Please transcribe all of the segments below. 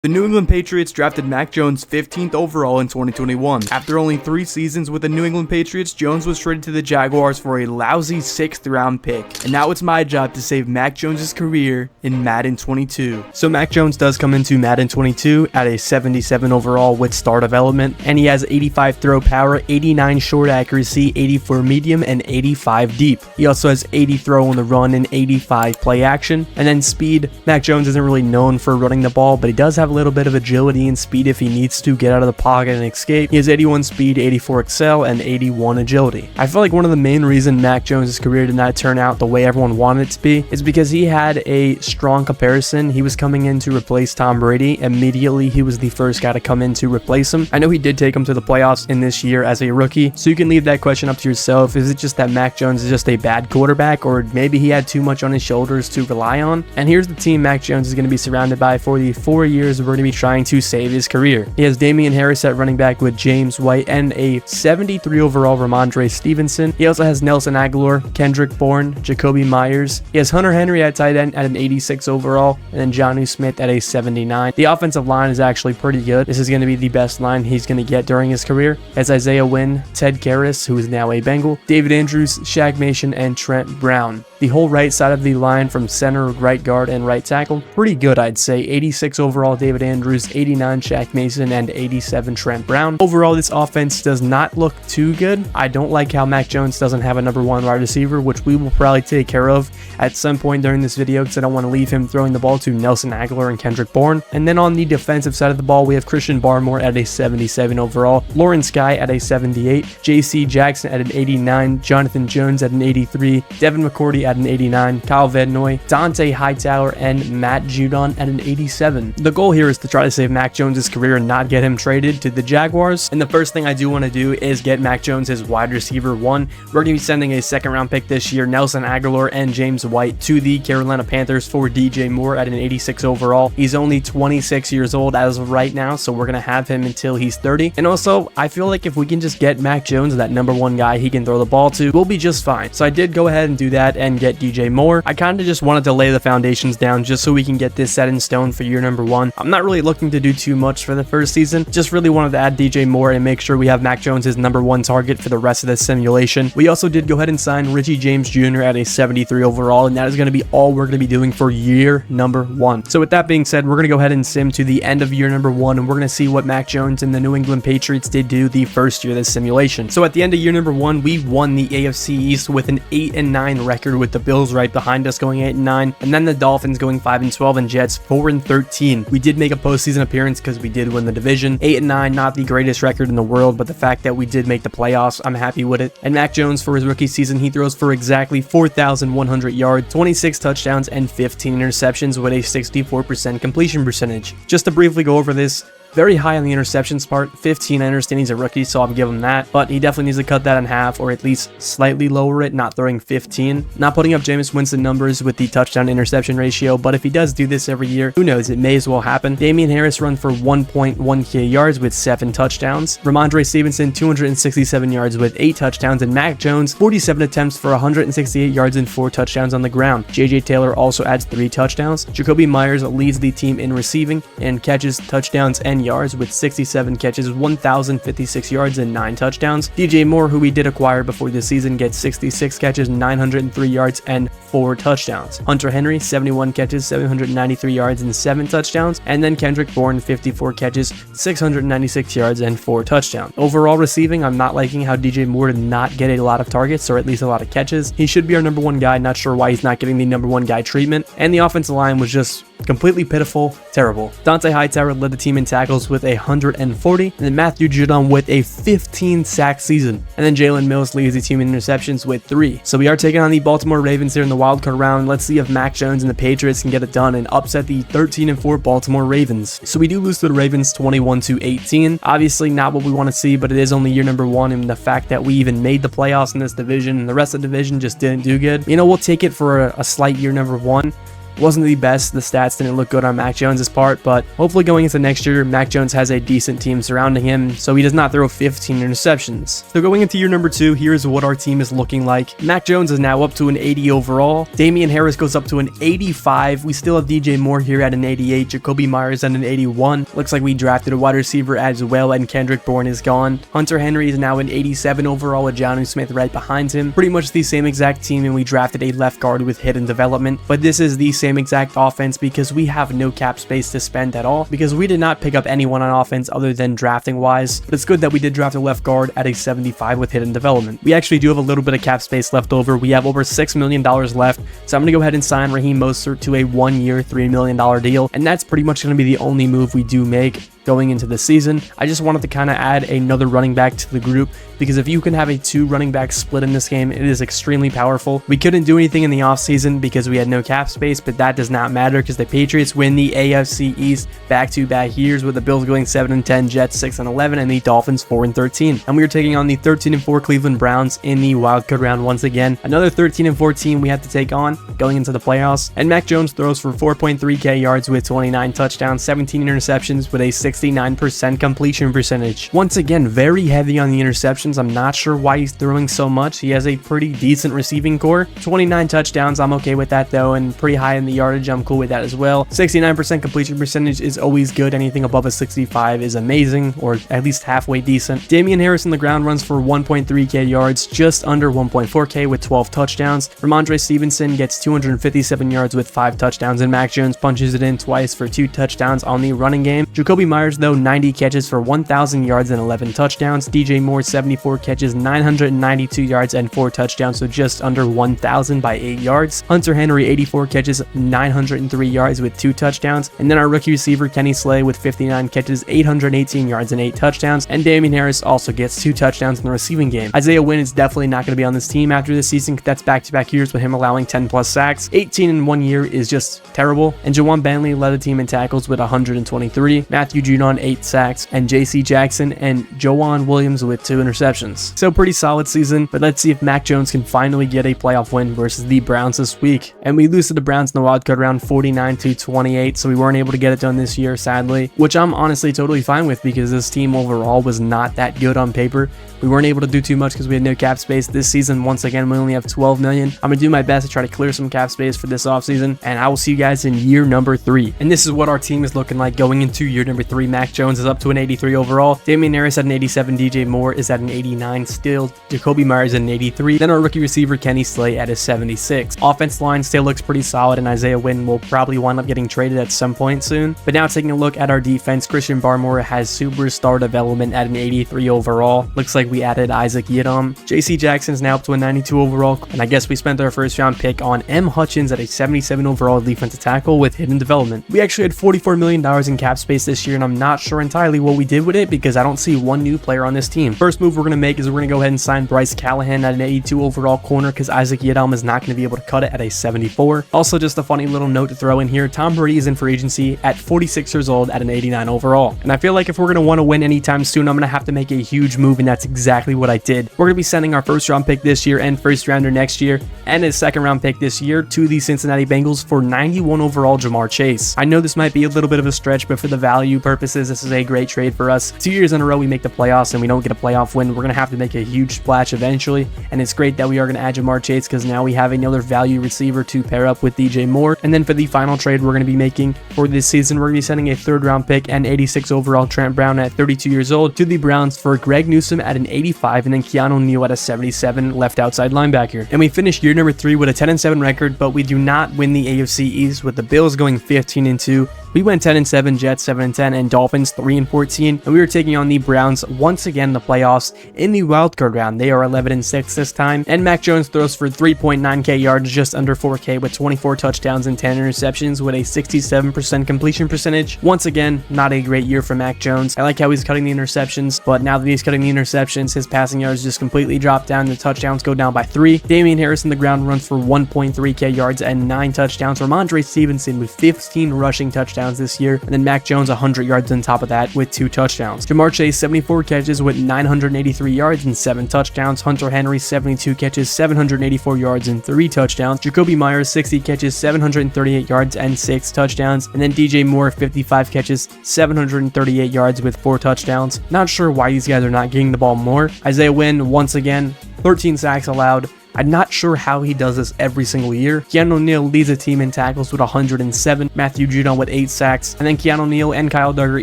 The New England Patriots drafted Mac Jones 15th overall in 2021. After only 3 seasons with the New England Patriots, Jones was traded to the Jaguars for a lousy 6th round pick. And now it's my job to save Mac Jones' career in Madden 22. So Mac Jones does come into Madden 22 at a 77 overall with star development, and he has 85 throw power, 89 short accuracy, 84 medium, and 85 deep. He also has 80 throw on the run and 85 play action. And then speed, Mac Jones isn't really known for running the ball, but he does have a little bit of agility and speed if he needs to get out of the pocket and escape. He has 81 speed, 84 excel, and 81 agility. I feel like one of the main reasons Mac Jones' career did not turn out the way everyone wanted it to be is because he had a strong comparison. He was coming in to replace Tom Brady. Immediately, he was the first guy to come in to replace him. I know he did take him to the playoffs in this year as a rookie, so you can leave that question up to yourself. Is it just that Mac Jones is just a bad quarterback, or maybe he had too much on his shoulders to rely on? And here's the team Mac Jones is going to be surrounded by for the 4 years we're going to be trying to save his career. He has Damian Harris at running back with James White and a 73 overall Ramondre Stevenson. He also has Nelson Aguilar, Kendrick Bourne, Jacoby Myers. He has Hunter Henry at tight end at an 86 overall, and then Jonnu Smith at a 79. The offensive line is actually pretty good. This is going to be the best line he's going to get during his career. As Isaiah Wynn, Ted Karras, who is now a Bengal, David Andrews, Shaq Mason, and Trent Brown. The whole right side of the line from center, right guard, and right tackle, pretty good, I'd say. 86 overall David Andrews, 89 Shaq Mason, and 87 Trent Brown. Overall, this offense does not look too good. I don't like how Mac Jones doesn't have a number 1 wide receiver, which we will probably take care of at some point during this video because I don't want to leave him throwing the ball to Nelson Aguilar and Kendrick Bourne. And then on the defensive side of the ball, we have Christian Barmore at a 77 overall, Lawrence Guy at a 78, JC Jackson at an 89, Jonathan Jones at an 83, Devin McCourty at an 89, Kyle Van Noy, Dante Hightower, and Matt Judon at an 87. The goal here is to try to save Mac Jones' career and not get him traded to the Jaguars. And the first thing I do want to do is get Mac Jones his wide receiver 1. We're going to be sending a 2nd round pick this year, Nelson Aguilar and James White, to the Carolina Panthers for DJ Moore at an 86 overall. He's only 26 years old as of right now, so we're going to have him until he's 30. And also, I feel like if we can just get Mac Jones, that number 1 guy he can throw the ball to, we'll be just fine. So I did go ahead and do that and get DJ Moore. I kind of just wanted to lay the foundations down just so we can get this set in stone for year number 1. I'm not really looking to do too much for the first season, just really wanted to add DJ Moore and make sure we have Mac Jones as number 1 target for the rest of this simulation. We also did go ahead and sign Richie James Jr. at a 73 overall, and that is going to be all we're going to be doing for year number 1. So with that being said, we're going to go ahead and sim to the end of year number 1, and we're going to see what Mac Jones and the New England Patriots did do the first year of this simulation. So at the end of year number 1, we won the AFC East with an 8-9 record, with the Bills right behind us going 8-9, and then the Dolphins going 5-12, and Jets 4-13. We did make a postseason appearance because we did win the division. 8-9, not the greatest record in the world, but the fact that we did make the playoffs, I'm happy with it. And Mac Jones, for his rookie season, he throws for exactly 4,100 yards, 26 touchdowns, and 15 interceptions with a 64% completion percentage. Just to briefly go over this, very high on the interceptions part, 15. I understand he's a rookie, so I'll give him that, but he definitely needs to cut that in half, or at least slightly lower it, not throwing 15. Not putting up Jameis Winston numbers with the touchdown interception ratio, but if he does do this every year, who knows, it may as well happen. Damian Harris run for 1.1k yards with 7 touchdowns. Ramondre Stevenson 267 yards with 8 touchdowns, and Mac Jones 47 attempts for 168 yards and 4 touchdowns on the ground. JJ Taylor also adds 3 touchdowns. Jacoby Myers leads the team in receiving and catches, touchdowns, and yards with 67 catches, 1,056 yards, and 9 touchdowns. DJ Moore, who we did acquire before the season, gets 66 catches, 903 yards, and 4 touchdowns. Hunter Henry, 71 catches, 793 yards, and 7 touchdowns. And then Kendrick Bourne, 54 catches, 696 yards, and 4 touchdowns. Overall receiving, I'm not liking how DJ Moore did not get a lot of targets, or at least a lot of catches. He should be our number 1 guy, not sure why he's not getting the number 1 guy treatment. And the offensive line was just completely pitiful, terrible. Dante Hightower led the team in tackles with 140, and then Matthew Judon with a 15 sack season. And then Jalen Mills leads the team in interceptions with 3. So we are taking on the Baltimore Ravens here in the wildcard round. Let's see if Mac Jones and the Patriots can get it done and upset the 13-4 Baltimore Ravens. So we do lose to the Ravens 21-18. Obviously not what we want to see, but it is only year number 1, and the fact that we even made the playoffs in this division and the rest of the division just didn't do good. You know, we'll take it for a slight year number 1. wasn't the best. The stats didn't look good on Mac Jones' part, but hopefully going into next year, Mac Jones has a decent team surrounding him, so he does not throw 15 interceptions. So going into year number 2, here's what our team is looking like. Mac Jones is now up to an 80 overall. Damian Harris goes up to an 85. We still have DJ Moore here at an 88. Jacoby Myers at an 81. Looks like we drafted a wide receiver as well, and Kendrick Bourne is gone. Hunter Henry is now an 87 overall with Jonnu Smith right behind him. Pretty much the same exact team, and we drafted a left guard with hidden development. But this is the same exact offense because we have no cap space to spend at all, because we did not pick up anyone on offense other than drafting wise. But it's good that we did draft a left guard at a 75 with hidden development. We actually do have a little bit of cap space left over. We have over $6 million left, so I'm going to go ahead and sign Raheem Mostert to a 1-year, $3 million deal, and that's pretty much going to be the only move we do make going into the season. I just wanted to kind of add another running back to the group, because if you can have a 2 running back split in this game, it is extremely powerful. We couldn't do anything in the offseason because we had no cap space, but that does not matter because the Patriots win the AFC East back-to-back years, with the Bills going 7-10, Jets 6-11, and the Dolphins 4-13. And we are taking on the 13-4 Cleveland Browns in the wildcard round once again. Another 13-4 team we have to take on going into the playoffs. And Mac Jones throws for 4.3k yards with 29 touchdowns, 17 interceptions with a 69% completion percentage. Once again, very heavy on the interceptions. I'm not sure why he's throwing so much. He has a pretty decent receiving core. 29 touchdowns, I'm okay with that though, and pretty high in the yardage, I'm cool with that as well. 69% completion percentage is always good. Anything above a 65 is amazing, or at least halfway decent. Damian Harris on the ground runs for 1.3k yards, just under 1.4k with 12 touchdowns. Ramondre Stevenson gets 257 yards with 5 touchdowns, and Mac Jones punches it in twice for 2 touchdowns on the running game. Jacoby Myers though, 90 catches for 1,000 yards and 11 touchdowns. DJ Moore, 74 catches, 992 yards and 4 touchdowns, so just under 1,000 by 8 yards. Hunter Henry, 84 catches, 903 yards with 2 touchdowns. And then our rookie receiver Kenny Slay with 59 catches, 818 yards and 8 touchdowns. And Damian Harris also gets 2 touchdowns in the receiving game. Isaiah Wynn is definitely not going to be on this team after this season. That's back-to-back years with him allowing 10 plus sacks. 18 in 1 year is just terrible. And Jawan Bentley led the team in tackles with 123. Matthew Judon, 8 sacks, and JC Jackson and Joanne Williams with 2 interceptions. So pretty solid season, but let's see if Mac Jones can finally get a playoff win versus the Browns this week. And we lose to the Browns in the wildcard round 49-28, so we weren't able to get it done this year, sadly, which I'm honestly totally fine with because this team overall was not that good on paper. We weren't able to do too much because we had no cap space. This season, once again, we only have 12 million. I'm going to do my best to try to clear some cap space for this offseason, and I will see you guys in year number 3. And this is what our team is looking like going into year number 3. Mac Jones is up to an 83 overall. Damian Harris at an 87. DJ Moore is at an 89 still. Jacoby Myers at an 83. Then our rookie receiver Kenny Slay at a 76. Offense line still looks pretty solid, and Isaiah Wynn will probably wind up getting traded at some point soon. But now taking a look at our defense, Christian Barmore has superstar development at an 83 overall. Looks like we added Isaac Yiadom. JC Jackson is now up to a 92 overall, and I guess we spent our first round pick on M. Hutchins at a 77 overall defensive tackle with hidden development. We actually had $44 million in cap space this year, and I'm not sure entirely what we did with it because I don't see one new player on this team. First move we're going to make is we're going to go ahead and sign Bryce Callahan at an 82 overall corner because Isaac Yiadom is not going to be able to cut it at a 74. Also, just a funny little note to throw in here, Tom Brady is in free agency at 46 years old at an 89 overall. And I feel like if we're going to want to win anytime soon, I'm going to have to make a huge move, and that's exactly what I did. We're going to be sending our first round pick this year and first rounder next year and a second round pick this year to the Cincinnati Bengals for 91 overall Jamar Chase. I know this might be a little bit of a stretch, but for the value purposes, this is a great trade for us. 2 years in a row we make the playoffs and we don't get a playoff win. We're going to have to make a huge splash eventually, and it's great that we are going to add Jamar Chase because now we have another value receiver to pair up with DJ Moore. And then for the final trade we're going to be making for this season, we're going to be sending a third round pick and 86 overall Trent Brown at 32 years old to the Browns for Greg Newsome at an 85 and then Keanu Neal at a 77 left outside linebacker. And we finished year number 3 with a 10-7 record, but we do not win the AFC East with the Bills going 15-2. We went 10-7, Jets 7-10, and Dolphins 3-14, and we were taking on the Browns once again in the playoffs in the wildcard round. They are 11-6 this time, and Mac Jones throws for 3.9k yards, just under 4k, with 24 touchdowns and 10 interceptions with a 67% completion percentage. Once again, not a great year for Mac Jones. I like how he's cutting the interceptions, but now that he's cutting the interceptions, his passing yards just completely drop down. The touchdowns go down by 3. Damian Harris in the ground runs for 1.3k yards and 9 touchdowns. Ramondre Stevenson with 15 rushing touchdowns this year, and then Mac Jones 100 yards yards on top of that with 2 touchdowns. Ja'Marr Chase, 74 catches with 983 yards and 7 touchdowns. Hunter Henry, 72 catches, 784 yards and 3 touchdowns. Jacoby Myers, 60 catches, 738 yards and 6 touchdowns. And then DJ Moore, 55 catches, 738 yards with 4 touchdowns. Not sure why these guys are not getting the ball more. Isaiah Wynn, once again, 13 sacks allowed. I'm not sure how he does this every single year. Keanu Neal leads the team in tackles with 107, Matthew Judon with 8 sacks, and then Keanu Neal and Kyle Duggar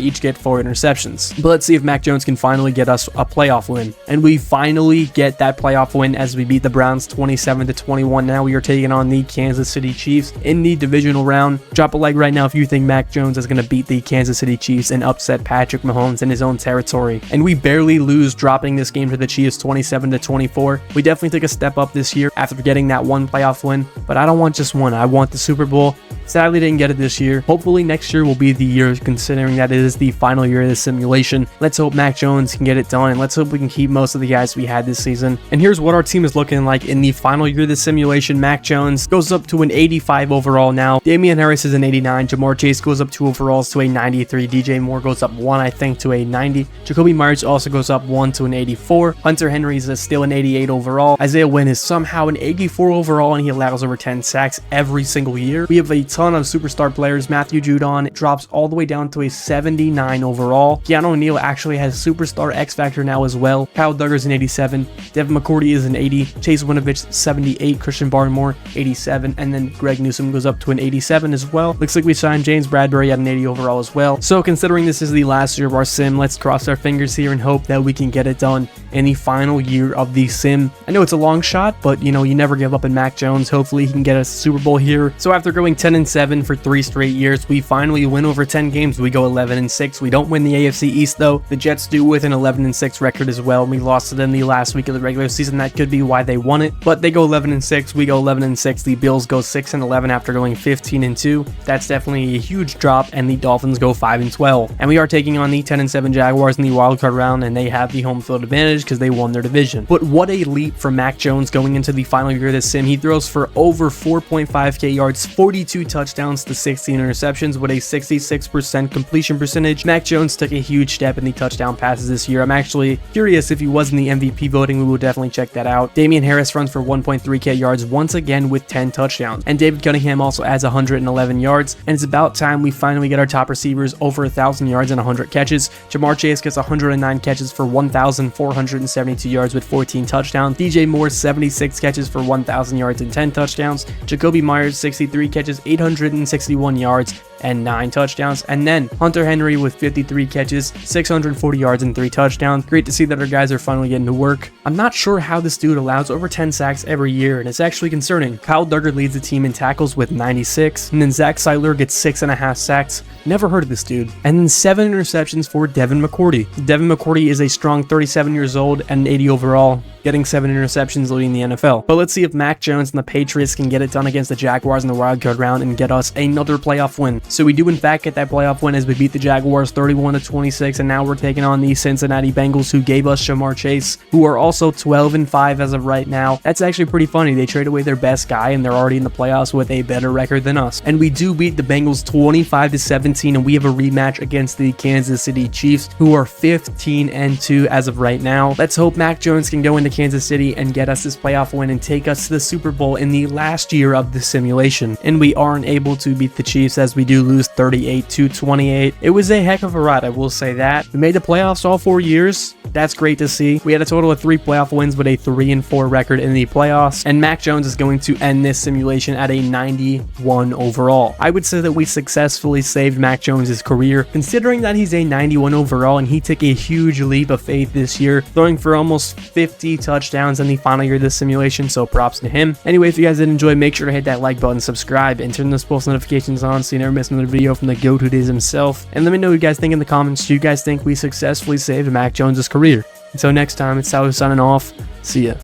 each get 4 interceptions. But let's see if Mac Jones can finally get us a playoff win. And we finally get that playoff win as we beat the Browns 27-21. Now we are taking on the Kansas City Chiefs in the divisional round. Drop a like right now if you think Mac Jones is going to beat the Kansas City Chiefs and upset Patrick Mahomes in his own territory. And we barely lose, dropping this game to the Chiefs 27-24. We definitely took a step up this year after getting that one playoff win, but I don't want just one. I want the Super Bowl. Sadly, didn't get it this year. Hopefully next year will be the year, considering that it is the final year of the simulation. Let's hope Mac Jones can get it done, and let's hope we can keep most of the guys we had this season. And here's what our team is looking like in the final year of the simulation. Mac Jones goes up to an 85 overall now. Damian Harris is an 89. Ja'Marr Chase goes up 2 overalls to a 93. DJ Moore goes up 1, I think, to a 90. Jacoby Myers also goes up 1 to an 84. Hunter Henry is still an 88 overall. Isaiah Wynn is somehow an 84 overall, and he allows over 10 sacks every single year. We have a ton of superstar players. Matthew Judon drops all the way down to a 79 overall. Keanu Neal actually has superstar X Factor now as well. Kyle Duggar's an 87. Devin McCourty is an 80. Chase Winovich 78. Christian Barmore 87. And then Greg Newsome goes up to an 87 as well. Looks like we signed James Bradbury at an 80 overall as well. So considering this is the last year of our sim, let's cross our fingers here and hope that we can get it done in the final year of the sim. I know it's a long shot, but you know, you never give up in Mac Jones. Hopefully he can get us a Super Bowl here. So after going 10-7 for 3 straight years, we finally win over 10 games. We go 11-6. We don't win the AFC East though. The Jets do with an 11-6 record as well. We lost to them the last week of the regular season. That could be why they won it, but they go 11-6. We go 11-6. The Bills go 6-11 after going 15-2. That's definitely a huge drop, and the Dolphins go 5-12. And we are taking on the 10-7 Jaguars in the wildcard round, and they have the home field advantage because they won their division. But what a leap from Mac Jones going into the final year of this sim. He throws for over 4.5k yards, 42 touchdowns to 16 interceptions with a 66% completion percentage. Mac Jones took a huge step in the touchdown passes this year. I'm actually curious if he was in the MVP voting. We will definitely check that out. Damian Harris runs for 1.3k yards once again with 10 touchdowns. And David Cunningham also adds 111 yards. And it's about time we finally get our top receivers over 1,000 yards and 100 catches. Ja'Marr Chase gets 109 catches for 1,472 yards with 14 touchdowns. DJ Moore, 76 catches for 1,000 yards and 10 touchdowns. Jacoby Myers, 63 catches, 861 yards and 9 touchdowns. And then Hunter Henry with 53 catches, 640 yards and 3 touchdowns. Great to see that our guys are finally getting to work. I'm not sure how this dude allows over 10 sacks every year, and it's actually concerning. Kyle Duggar leads the team in tackles with 96, and then Zach Seidler gets 6.5 sacks. Never heard of this dude. And then 7 interceptions for Devin McCourty. Devin McCourty is a strong 37 years old and 80 overall, getting 7 interceptions leading the NFL. But let's see if Mac Jones and the Patriots can get it done against the Jaguars in the wildcard round and get us another playoff win. So we do in fact get that playoff win as we beat the Jaguars 31-26, and now we're taking on the Cincinnati Bengals, who gave us Ja'Marr Chase, who are also 12-5 as of right now. That's actually pretty funny. They trade away their best guy and they're already in the playoffs with a better record than us. And we do beat the Bengals 25-17, and we have a rematch against the Kansas City Chiefs, who are 15-2 as of right now. Let's hope Mac Jones can go into Kansas City and get us this playoff win and take us to the Super Bowl in the last year of the simulation. And we aren't able to beat the Chiefs as we do lose 38-28. It was a heck of a ride, I will say that. We made the playoffs all 4 years. That's great to see. We had a total of 3 playoff wins with a 3-4 record in the playoffs, and Mac Jones is going to end this simulation at a 91 overall. I would say that we successfully saved Mac Jones' career, considering that he's a 91 overall and he took a huge leap of faith this year, throwing for almost 50 touchdowns in the final year of this simulation, so props to him. Anyway, if you guys did enjoy, make sure to hit that like button, subscribe, and turn those post notifications on so you never miss another video from the GOAT who is himself. And let me know what you guys think in the comments. Do you guys think we successfully saved Mac Jones' career? Until next time, it's Sally signing off. See ya.